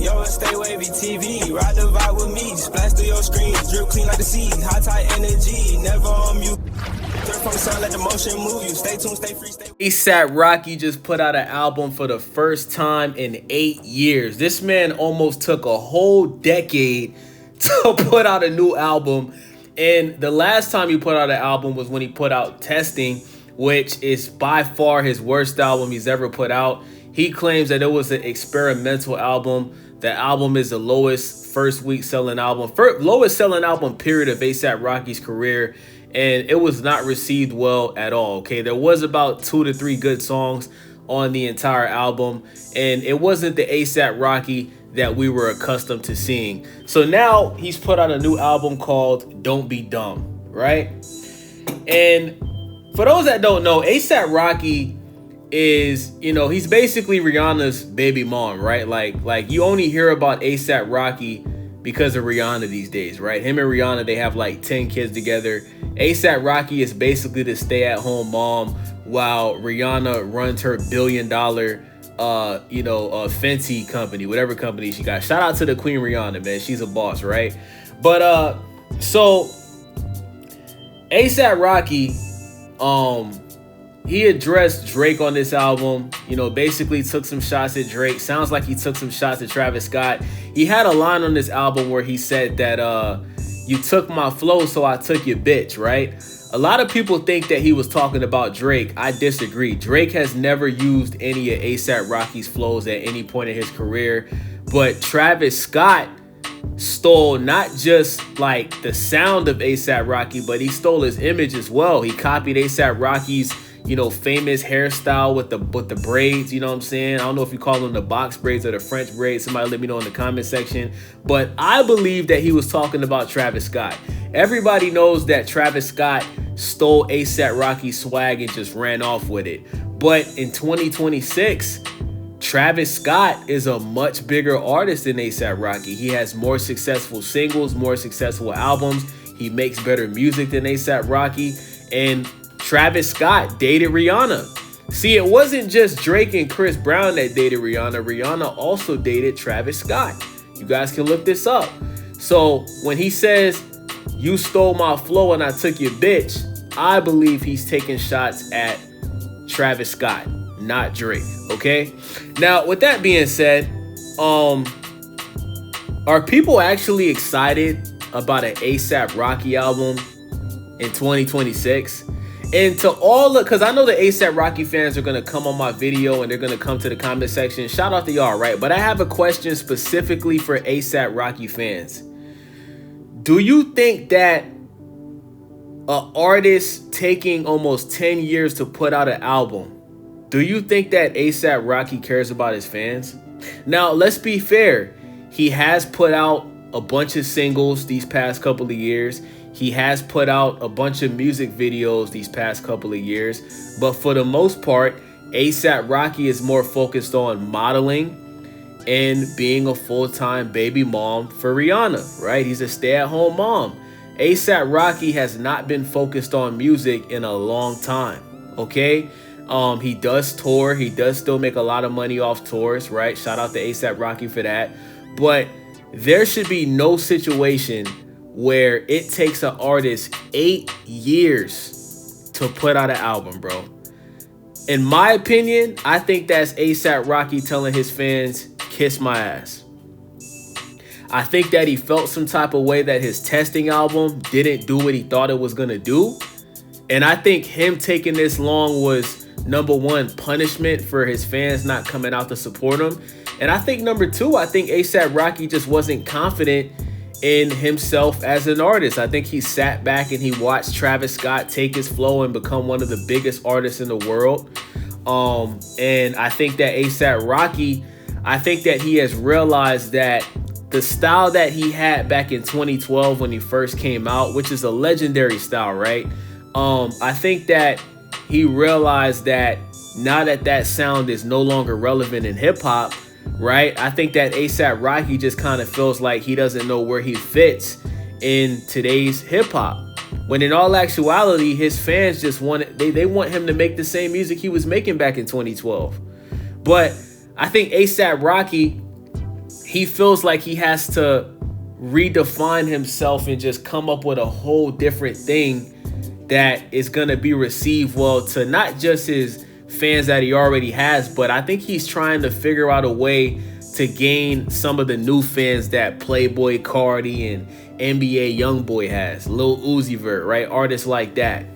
Yo, stay wavy TV, ride the vibe with me, splash through your screen, drip clean like the sea, high tide energy, never on mute. Turn from the sound, let the motion move you. Stay tuned, stay free, stay. Asaprocky just put out an album for the first time in 8 years. This man almost took a whole decade to put out a new album. And the last time he put out an album was when he put out Testing, which is by far his worst album he's ever put out. He claims that it was an experimental album. The album is the lowest first week selling album, lowest selling album period of Asaprocky's career. And it was not received well at all. Okay, there was about 2 to 3 good songs on the entire album, and it wasn't the Asaprocky that we were accustomed to seeing. So now he's put out a new album called Dontbedumb, right? And for those that don't know, Asaprocky is, he's basically Rihanna's baby mom, right? Like you only hear about Asaprocky because of Rihanna these days, right? Him and Rihanna, they have like 10 kids together. Asaprocky is basically the stay-at-home mom while Rihanna runs her $1 billion Fenty company, whatever company she got. Shout out to the Queen Rihanna, man. She's a boss, right? But so Asaprocky, he addressed Drake on this album, basically took some shots at Drake. Sounds like he took some shots at Travisscott. He had a line on this album where he said that you took my flow, so I took your bitch, right? A lot of people think that he was talking about Drake. I disagree. Drake has never used any of Asaprocky's flows at any point in his career, but Travisscott stole not just like the sound of Asaprocky, but he stole his image as well. He copied Asaprocky's famous hairstyle with the braids, you know what I'm saying? I don't know if you call them the box braids or the French braids. Somebody let me know in the comment section. But I believe that he was talking about Travisscott. Everybody knows that Travisscott stole Asaprocky's swag and just ran off with it. But in 2026, Travisscott is a much bigger artist than Asaprocky. He has more successful singles, more successful albums. He makes better music than Asaprocky. And Travisscott dated Rihanna. See, it wasn't just Drake and Chris Brown that dated Rihanna. Rihanna also dated Travisscott. You guys can look this up. So when he says, you stole my flow and I took your bitch, I believe he's taking shots at Travisscott, not Drake, okay? Now, with that being said, are people actually excited about an Asaprocky album in 2026? And to all because I know the Asaprocky fans are going to come on my video and they're going to come to the comment section. Shout out to y'all, right? But I have a question specifically for Asaprocky fans. Do you think that an artist taking almost 10 years to put out an album, do you think that Asaprocky cares about his fans? Now, let's be fair. He has put out a bunch of singles these past couple of years. He has put out a bunch of music videos these past couple of years. But for the most part, Asaprocky is more focused on modeling and being a full-time baby mom for Rihanna, right? He's a stay-at-home mom. Asaprocky has not been focused on music in a long time, okay? He does tour. He does still make a lot of money off tours, right? Shout out to Asaprocky for that. But there should be no situation where it takes an artist 8 years to put out an album, bro. In my opinion, I think that's Asaprocky telling his fans, kiss my ass. I think that he felt some type of way that his Testing album didn't do what he thought it was gonna do. And I think him taking this long was, number one, punishment for his fans not coming out to support him. And I think number two, I think Asaprocky just wasn't confident in himself as an artist. I think he sat back and he watched Travisscott take his flow and become one of the biggest artists in the world. And I think that Asaprocky, I think that he has realized that the style that he had back in 2012 when he first came out, which is a legendary style, right? I think that he realized that now that that sound is no longer relevant in hip hop, right? I think that Asaprocky just kind of feels like he doesn't know where he fits in today's hip hop. When in all actuality, his fans just they want him to make the same music he was making back in 2012. But I think Asaprocky, he feels like he has to redefine himself and just come up with a whole different thing that is going to be received well to not just his fans that he already has, but I think he's trying to figure out a way to gain some of the new fans that Playboy Cardi and NBA Youngboy has, Lil Uzi Vert, right? Artists like that.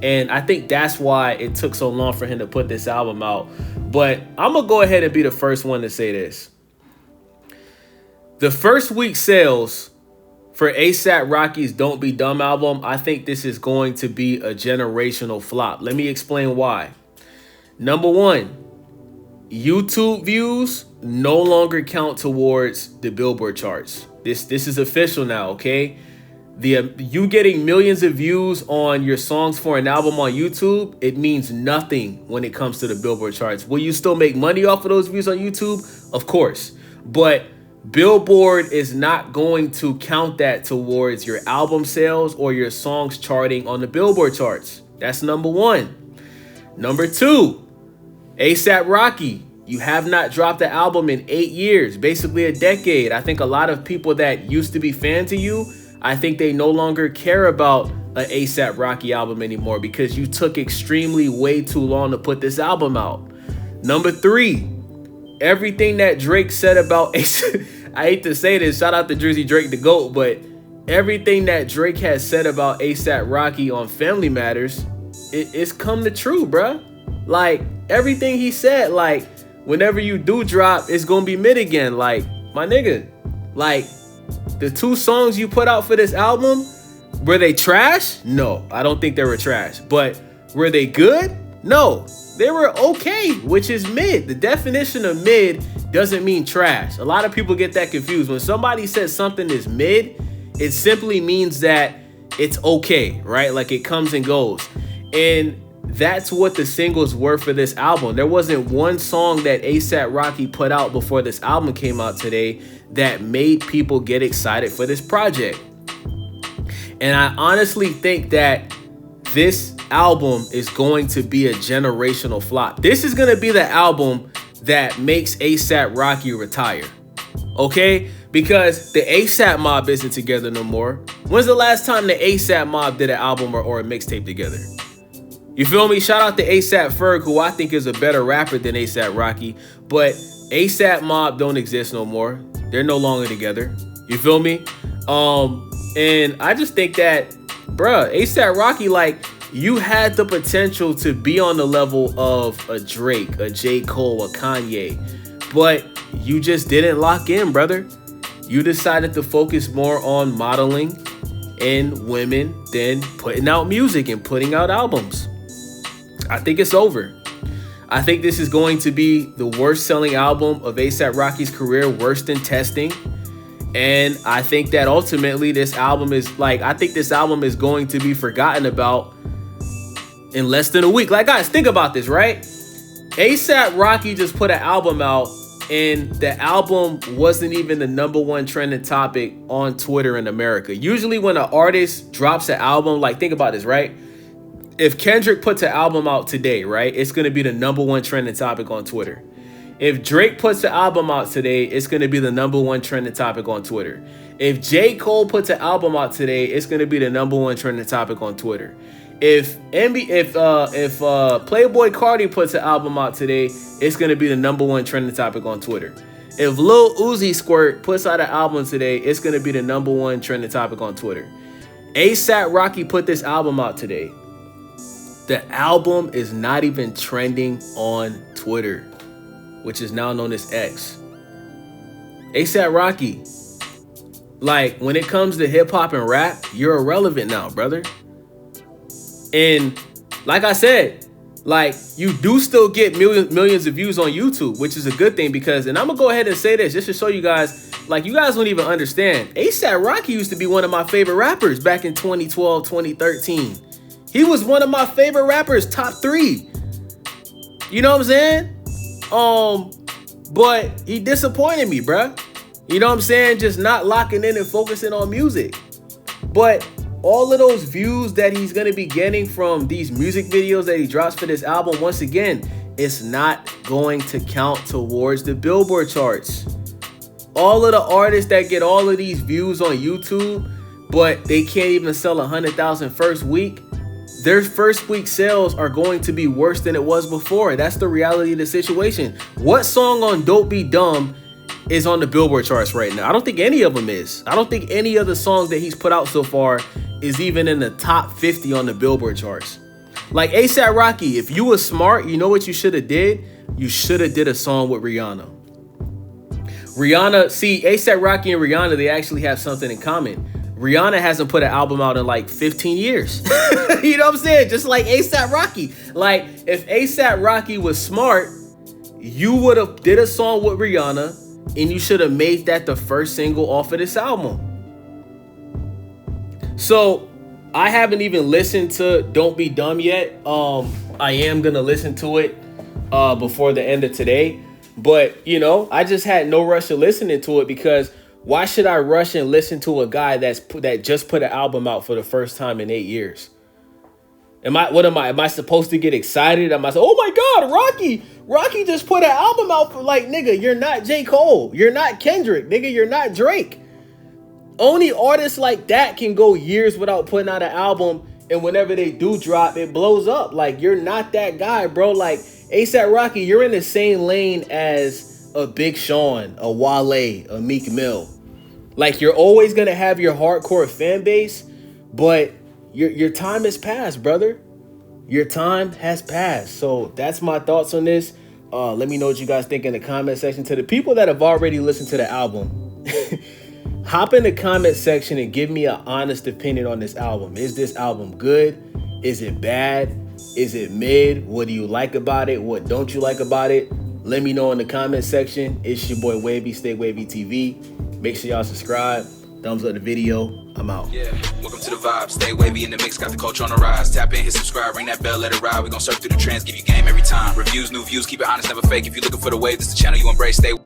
And I think that's why it took so long for him to put this album out. But I'm going to go ahead and be the first one to say this. The first week sales for A$AP Rocky's Don't Be Dumb album, I think this is going to be a generational flop. Let me explain why. Number one, YouTube views no longer count towards the Billboard charts. This is official now, okay? You getting millions of views on your songs for an album on YouTube, it means nothing when it comes to the Billboard charts. Will you still make money off of those views on YouTube? Of course. But Billboard is not going to count that towards your album sales or your songs charting on the Billboard charts. That's number one. Number two, A$AP Rocky. You have not dropped an album in 8 years, basically a decade. I think a lot of people that used to be fans of you, I think they no longer care about an A$AP Rocky album anymore because you took extremely way too long to put this album out. Number three, everything that Drake said about A$AP, I hate to say this, shout out to Drizzy Drake the GOAT, but everything that Drake has said about A$AP Rocky on Family Matters, it's come to true, bruh. Like, everything he said, like, whenever you do drop, it's gonna be mid again. Like, my nigga, like, the 2 songs you put out for this album, were they trash? No, I don't think they were trash. But were they good? No, they were okay, which is mid. The definition of mid doesn't mean trash. A lot of people get that confused. When somebody says something is mid, it simply means that it's okay, right? Like, it comes and goes. And that's what the singles were for this album. There wasn't one song that A$AP Rocky put out before this album came out today that made people get excited for this project. And I honestly think that this album is going to be a generational flop. This is going to be the album that makes A$AP Rocky retire. Okay? Because the A$AP Mob isn't together no more. When's the last time the A$AP Mob did an album or a mixtape together? You feel me? Shout out to A$AP Ferg, who I think is a better rapper than A$AP Rocky. But A$AP Mob don't exist no more. They're no longer together. You feel me? And I just think that, bruh, A$AP Rocky, like, you had the potential to be on the level of a Drake, a J. Cole, a Kanye. But you just didn't lock in, brother. You decided to focus more on modeling and women than putting out music and putting out albums. I think it's over. I think this is going to be the worst selling album of A$AP Rocky's career, worse than Testing. And I think that ultimately this album is like, I think this album is going to be forgotten about in less than a week. Like, guys, think about this, right? A$AP Rocky just put an album out and the album wasn't even the #1 trending topic on Twitter in America. Usually when an artist drops an album, like, think about this, right? If Kendrick puts an album out today, right, it's going to be the #1 trending topic on Twitter. If Drake puts an album out today, it's going to be the #1 trending topic on Twitter. If J. Cole puts an album out today, it's going to be the #1 trending topic on Twitter. If Playboy Cardi puts an album out today, it's going to be the #1 trending topic on Twitter. If Lil Uzi Squirt puts out an album today, it's going to be the #1 trending topic on Twitter. A$AP Rocky put this album out today. The album is not even trending on Twitter, which is now known as X. A$AP Rocky, like, when it comes to hip hop and rap, you're irrelevant now, brother. And like I said, like, you do still get millions of views on YouTube, which is a good thing because, and I'm gonna go ahead and say this just to show you guys, like, you guys don't even understand. A$AP Rocky used to be one of my favorite rappers back in 2012, 2013. He was one of my favorite rappers, top 3. You know what I'm saying? But he disappointed me, bruh. You know what I'm saying? Just not locking in and focusing on music. But all of those views that he's going to be getting from these music videos that he drops for this album, once again, it's not going to count towards the Billboard charts. All of the artists that get all of these views on YouTube, but they can't even sell 100,000 first week, their first week sales are going to be worse than it was before. That's the reality of the situation. What song on Dontbedumb is on the Billboard charts right now? I don't think any of them is. I don't think any of the songs that he's put out so far is even in the top 50 on the Billboard charts. Like Asaprocky, if you were smart, you know what you should have did? You should have did a song with Rihanna. Rihanna, see, Asaprocky and Rihanna, they actually have something in common. Rihanna hasn't put an album out in like 15 years. You know what I'm saying? Just like Asaprocky. Like, if Asaprocky was smart, you would have did a song with Rihanna and you should have made that the first single off of this album. So, I haven't even listened to Dontbedumb yet. I am going to listen to it before the end of today. But, you know, I just had no rush of listening to it because why should I rush and listen to a guy that just put an album out for the first time in 8 years? Am I supposed to get excited? Am I say, oh my God, Rocky just put an album out for, like, nigga, you're not J. Cole. You're not Kendrick. Nigga, you're not Drake. Only artists like that can go years without putting out an album, and whenever they do drop, it blows up. Like, you're not that guy, bro. Like, Asaprocky, you're in the same lane as a Big Sean, a Wale, a Meek Mill. Like, you're always gonna have your hardcore fan base, but your time has passed, brother. Your time has passed. So that's my thoughts on this. Let me know what you guys think in the comment section. To the people that have already listened to the album, hop in the comment section and give me an honest opinion on this album. Is this album good? Is it bad? Is it mid? What do you like about it? What don't you like about it? Let me know in the comment section. It's your boy Wavy, Stay Wavy TV. Make sure y'all subscribe. Thumbs up the video. I'm out. Yeah, welcome to the vibe. Stay wavy in the mix, got the culture on the rise. Tap in, hit subscribe, ring that bell, let it ride. We gon' surf through the trends, give you game every time. Reviews, new views, keep it honest, never fake. If you're looking for the wave, this is the channel you embrace. Stay